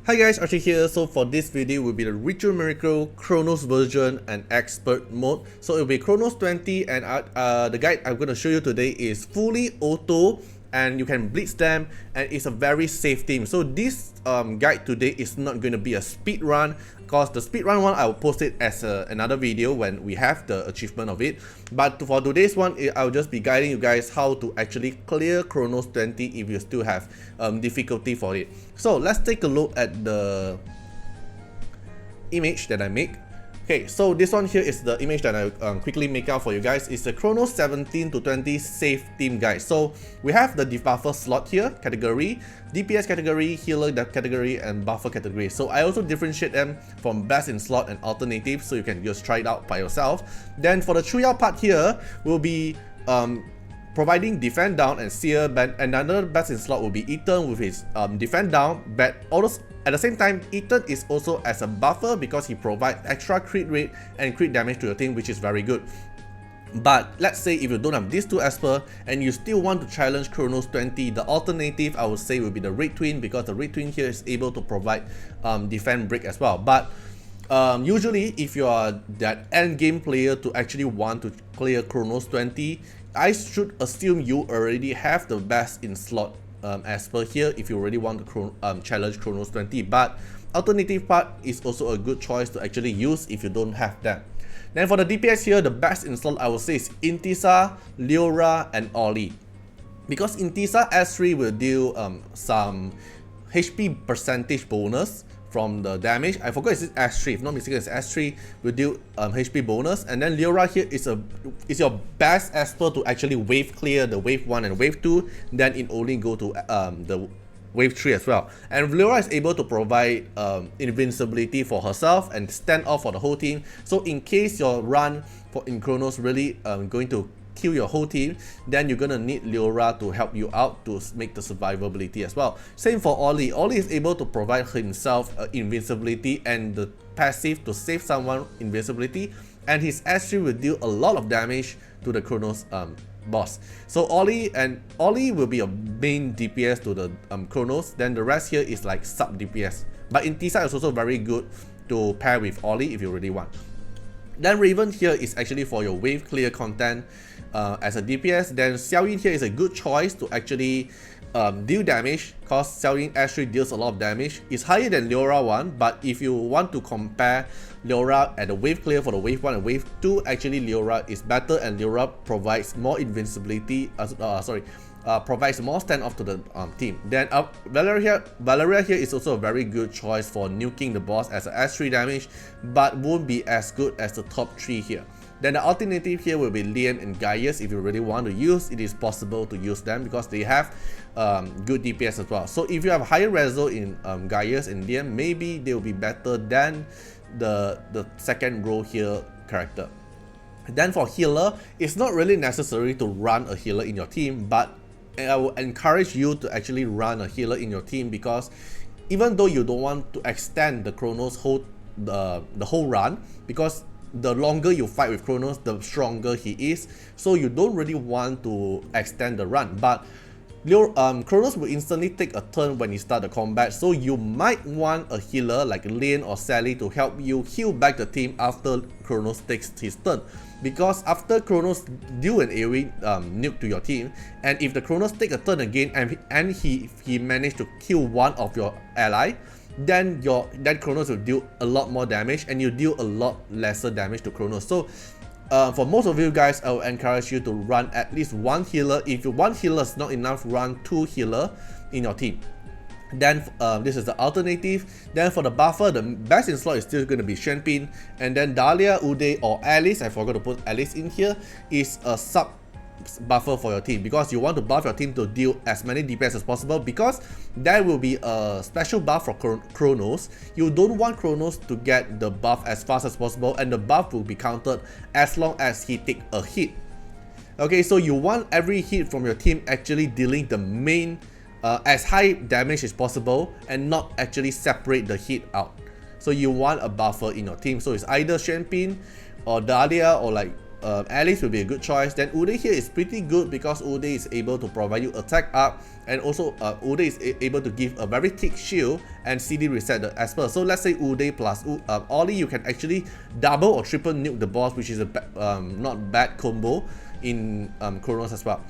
Hi guys, Artiar here. So for this video will be the Ritual Miracle Kronos version and expert mode. So it will be Kronos 20 and the guide I'm going to show you today is fully auto and you can blitz them and it's a very safe team. So this guide today is not going to be a speed run because the speed run one I will post it as another video when we have the achievement of it. But for today's one, I'll just be guiding you guys how to actually clear Kronos 20 if you still have difficulty for it. So let's take a look at the image that I make. Okay, so this one here is the image that I quickly make out for you guys. It's the Kronos 17 to 20 safe team guide. So we have the debuffer slot here, category, DPS category, healer category, and buffer category. So I also differentiate them from best in slot and alternative, so you can just try it out by yourself. Then for the Chuyao part here, will be providing defend down and seer, but another best in slot will be Ethan with his defend down, but also at the same time Ethan is also as a buffer because he provides extra crit rate and crit damage to your team, which is very good. But let's say if you don't have these two Esper and you still want to challenge Kronos 20, the alternative I would say will be the Red Twin, because the Red Twin here is able to provide defend break as well. But usually if you are that end game player to actually want to clear Kronos 20, I should assume you already have the best in slot Esper here if you really want to challenge Kronos 20. But alternative part is also a good choice to actually use if you don't have that. Then for the DPS here, the best in slot I would say is Intisa, Leora, and Ollie. Because Intisa S3 will deal some HP percentage bonus from the damage. I forgot it's S3, if not mistaken it's S3, will deal HP bonus. And then Leora here is your best Esper to actually wave clear the wave 1 and wave 2, then it only go to the wave 3 as well. And Leora is able to provide invincibility for herself and stand off for the whole team. So in case your run in Kronos really going to kill your whole team, then you're gonna need Leora to help you out to make the survivability as well. Same for Ollie. Ollie is able to provide himself invincibility and the passive to save someone invincibility, and his S3 will deal a lot of damage to the Kronos boss. So Ollie will be a main DPS to the Kronos, then the rest here is like sub DPS. But Intisa is also very good to pair with Ollie if you really want. Then Raven here is actually for your wave clear content as a DPS. Then Xiaoyin here is a good choice to actually deal damage, because Xiaoyin S3 deals a lot of damage. It's higher than Leora 1, but if you want to compare Leora at the wave clear for the wave 1 and wave 2, actually Leora is better and Leora provides more invincibility, provides more standoff to the team. Then Valeria here is also a very good choice for nuking the boss as a S3 damage, but won't be as good as the top 3 here. Then the alternative here will be Liam and Gaius. If you really want to use, it is possible to use them because they have good DPS as well. So if you have higher reso in Gaius and Liam, maybe they will be better than the second row here character. Then for healer, it's not really necessary to run a healer in your team, but I will encourage you to actually run a healer in your team, because even though you don't want to extend the Kronos the whole run, because the longer you fight with Kronos, the stronger he is, so you don't really want to extend the run. But Kronos will instantly take a turn when you start the combat, so you might want a healer like Lane or Sally to help you heal back the team after Kronos takes his turn. Because after Kronos deal an AoE nuke to your team, and if the Kronos take a turn again and he managed to kill one of your ally, then Kronos will deal a lot more damage and you deal a lot lesser damage to Kronos. So for most of you guys, I will encourage you to run at least one healer. If one healer is not enough, run 2 healer in your team. Then this is the alternative. Then for the buffer, the best in slot is still going to be Shenpin, and then Dahlia, Uday, or Alice, I forgot to put Alice in here, is a sub buffer for your team, because you want to buff your team to deal as many DPS as possible, because there will be a special buff for Kronos. You don't want Kronos to get the buff as fast as possible, and the buff will be counted as long as he take a hit. Okay, so you want every hit from your team actually dealing the main as high damage as possible and not actually separate the hit out. So you want a buffer in your team, so it's either Shenpin or Dahlia or like Alice will be a good choice. Then Uday here is pretty good because Uday is able to provide you attack up, and also Uday is able to give a very thick shield and CD reset the Esper. So let's say Uday plus Ollie, you can actually double or triple nuke the boss, which is a not bad combo in Kronos as well.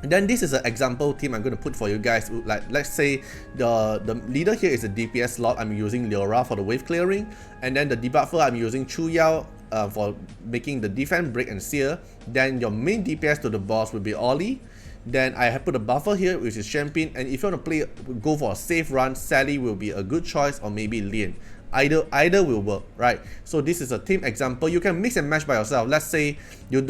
Then this is an example team I'm going to put for you guys. Like, let's say the leader here is a DPS slot. I'm using Leora for the wave clearing, and then the debuffer I'm using Chuyao for making the defense, break, and sear. Then your main DPS to the boss will be Ollie. Then I have put a buffer here, which is Champion, and if you want to go for a safe run, Sally will be a good choice, or maybe Lian. Either will work, right? So this is a team example. You can mix and match by yourself. Let's say you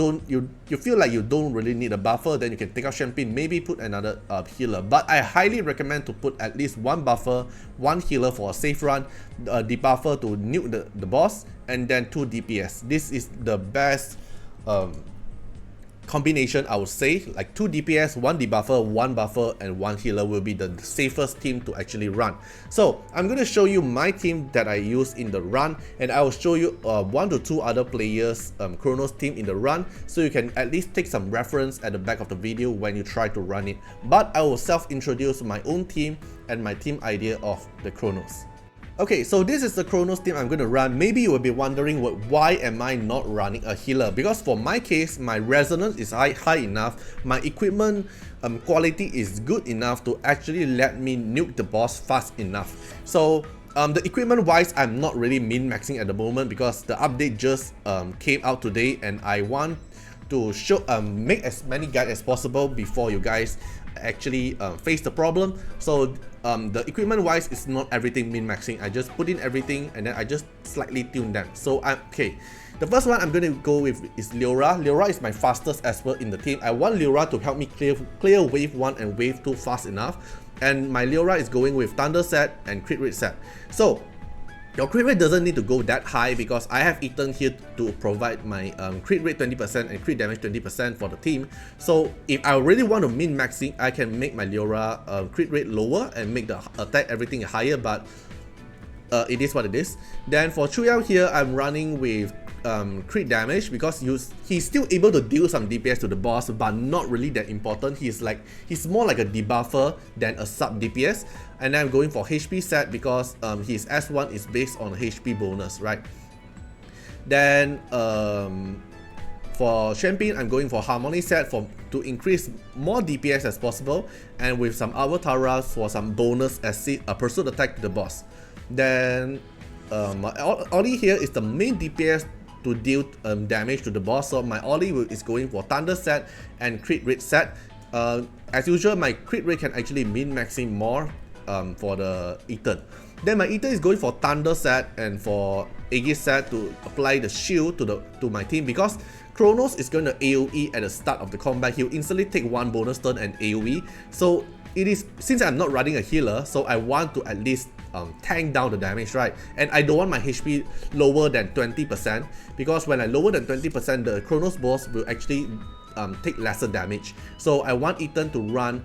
feel like you don't really need a buffer, then you can take out Champion, maybe put another healer. But I highly recommend to put at least one buffer, one healer for a safe run, the buffer to nuke the boss, and then 2 DPS. This is the best combination, I would say. Like 2 DPS, 1 debuffer, 1 buffer, and 1 healer will be the safest team to actually run. So I'm going to show you my team that I use in the run, and I will show you 1 to 2 other players Kronos team in the run, so you can at least take some reference at the back of the video when you try to run it. But I will self-introduce my own team and my team idea of the Kronos. Okay, so this is the Kronos team I'm going to run. Maybe you will be wondering why am I not running a healer? Because for my case, my resonance is high enough, my equipment quality is good enough to actually let me nuke the boss fast enough. So the equipment wise, I'm not really min-maxing at the moment because the update just came out today, and I want to show make as many guides as possible before you guys actually face the problem. So the equipment wise is not everything min-maxing. I just put in everything and then I just slightly tune them. So okay, the first one I'm going to go with is Leora. Leora is my fastest Esper in the team. I want Leora to help me clear wave 1 and wave 2 fast enough, and my Leora is going with Thunder set and crit rate set. So your crit rate doesn't need to go that high because I have Ethan here to provide my crit rate 20% and crit damage 20% for the team. So if I really want to min-maxing, I can make my Leora crit rate lower and make the attack everything higher, but it is what it is. Then for Chuyao here, I'm running with crit damage because he's still able to deal some DPS to the boss, but not really that important. He's more like a debuffer than a sub DPS. And then I'm going for HP set because his S1 is based on HP bonus, right? Then for Champion, I'm going for Harmony set to increase more DPS as possible, and with some Avataras for some bonus pursuit attack to the boss. Then Ollie here is the main DPS to deal damage to the boss, so my Ollie is going for Thunder set and crit rate set. As usual, my crit rate can actually min-maxing more for the Ethan. Then my Ethan is going for Thunder set and for Aegis set to apply the shield to my team, because Kronos is going to AoE at the start of the combat. He'll instantly take 1 bonus turn and AoE. So it is, since I'm not running a healer, so I want to at least tank down the damage, right? And I don't want my HP lower than 20%, because when I lower than 20%, the Kronos boss will actually take lesser damage. So I want Ethan to run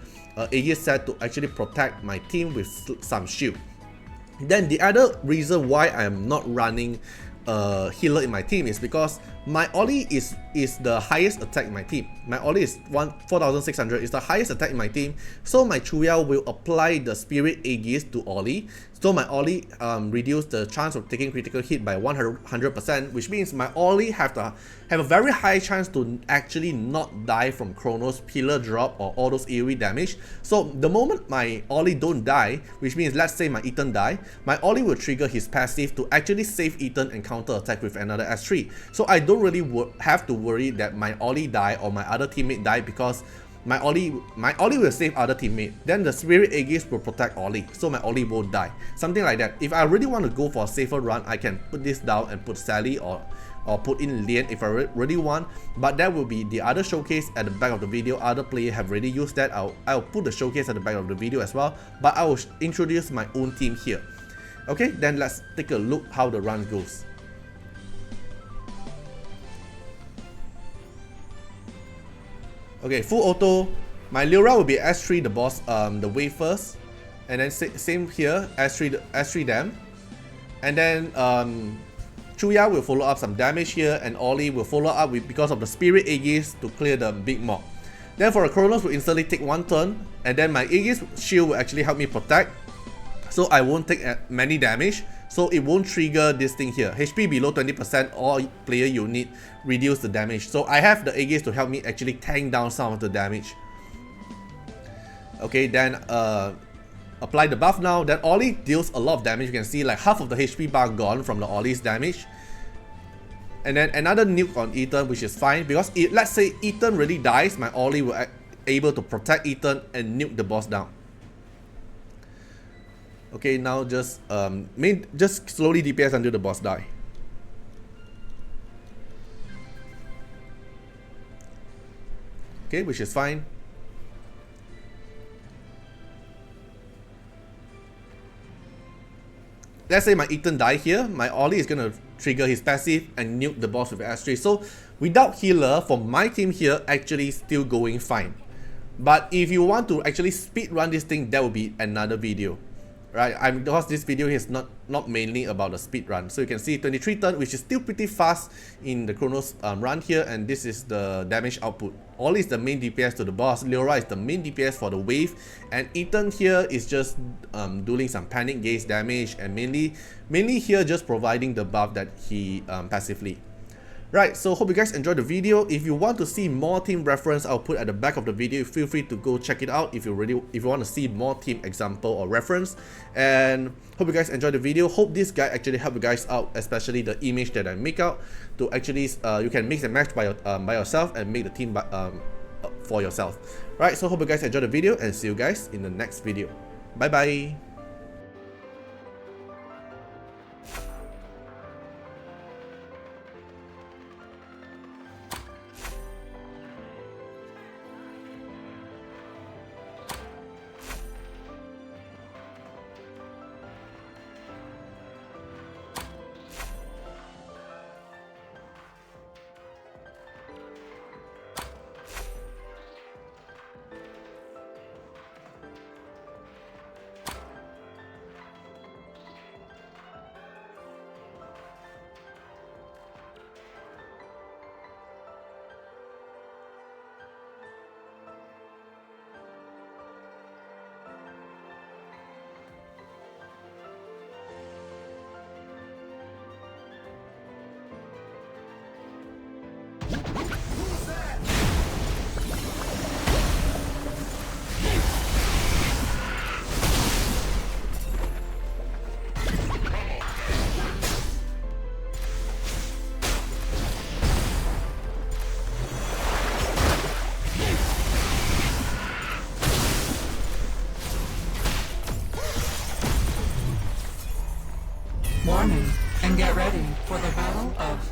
Aegis set to actually protect my team with some shield. Then the other reason why I am not running a healer in my team is because my Ollie is the highest attack in my team. My Ollie is 4600, is the highest attack in my team. So my Chuyao will apply the Spirit Aegis to Ollie. So my Ollie reduce the chance of taking critical hit by 100%, which means my Ollie have a very high chance to actually not die from Kronos, pillar drop, or all those AoE damage. So the moment my Ollie don't die, which means let's say my Ethan die, my Ollie will trigger his passive to actually save Ethan and counter attack with another S3. So I don't really have to worry that my Ollie die or my other teammate die, because my Ollie will save other teammate. Then the Spirit Aegis will protect Ollie, so my Ollie won't die. Something like that. If I really want to go for a safer run, I can put this down and put Sally or put in Lian if I really want. But that will be the other showcase at the back of the video. Other players have already used that. I'll put the showcase at the back of the video as well. But I will introduce my own team here. Okay, then let's take a look how the run goes. Okay, full auto. My Leora will be S3 the boss, the wave first, and then same here, S3 them, and then Chuya will follow up some damage here, and Ollie will follow up with because of the Spirit Aegis to clear the big mob. Then for a Kronos will instantly take 1 turn, and then my Aegis shield will actually help me protect, so I won't take many damage, so it won't trigger this thing here. HP below 20% or player unit reduce the damage. So I have the Aegis to help me actually tank down some of the damage. Okay, then apply the buff now. Then Ollie deals a lot of damage. You can see like half of the HP bar gone from the Ollie's damage. And then another nuke on Ethan, which is fine because let's say Ethan really dies, my Ollie will able to protect Ethan and nuke the boss down. Okay, now just slowly DPS until the boss die. Okay, which is fine. Let's say my Ethan die here, my Ollie is gonna trigger his passive and nuke the boss with S3. So without healer, for my team here, actually still going fine. But if you want to actually speed run this thing, that will be another video. Right, because this video is not mainly about the speed run. So you can see 23 turn, which is still pretty fast in the Kronos run here, and this is the damage output. Ollie is the main DPS to the boss, Leora is the main DPS for the wave, and Ethan here is just doing some panic gaze damage, and mainly here just providing the buff that he passively. Right, so hope you guys enjoyed the video. If you want to see more team reference, I'll put at the back of the video. Feel free to go check it out if you want to see more team example or reference. And hope you guys enjoyed the video. Hope this guide actually helped you guys out, especially the image that I make out to actually you can mix and match by yourself and make the team for yourself. Right, so hope you guys enjoyed the video and see you guys in the next video. Bye bye. Warning, and get ready for the Battle of...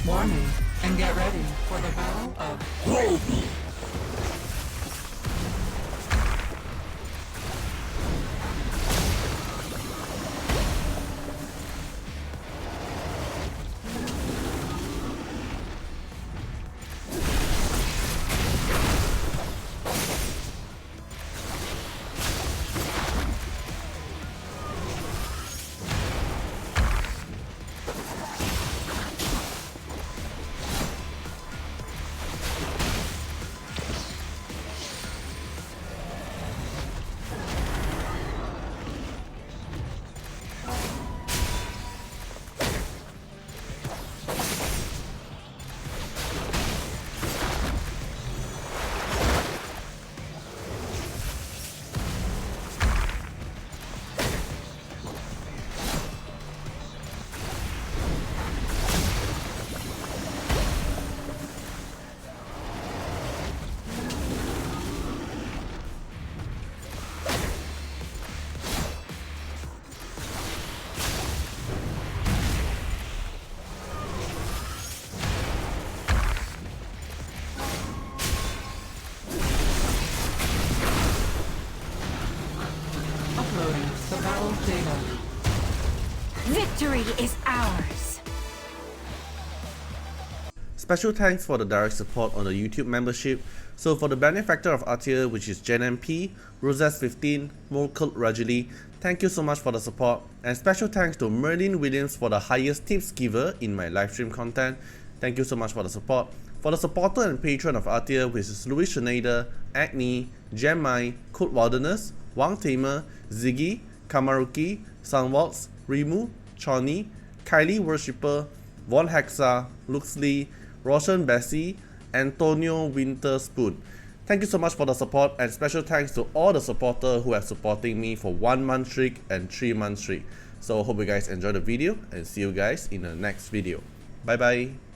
Warning, and get ready for the battle of uploading the battle data. Victory is ours! Special thanks for the direct support on the YouTube membership. So for the benefactor of Artiar, which is Jen MP, Roses15, Molkult Rajali, thank you so much for the support. And special thanks to Merlin Williams for the highest tips giver in my livestream content. Thank you so much for the support. For the supporter and patron of Artiar, which is Louis Schneider, Agni, Gemai, Code Wilderness, Wang Tamer, Ziggy, Kamaruki, Sunwaltz, Rimu, Choni, Kylie Worshipper, Von Hexa, Luxley, Rawson Bessie, Antonio Winterspoon. Thank you so much for the support, and special thanks to all the supporters who have supporting me for 1 month streak and 3 month streak. So hope you guys enjoy the video, and see you guys in the next video. Bye bye.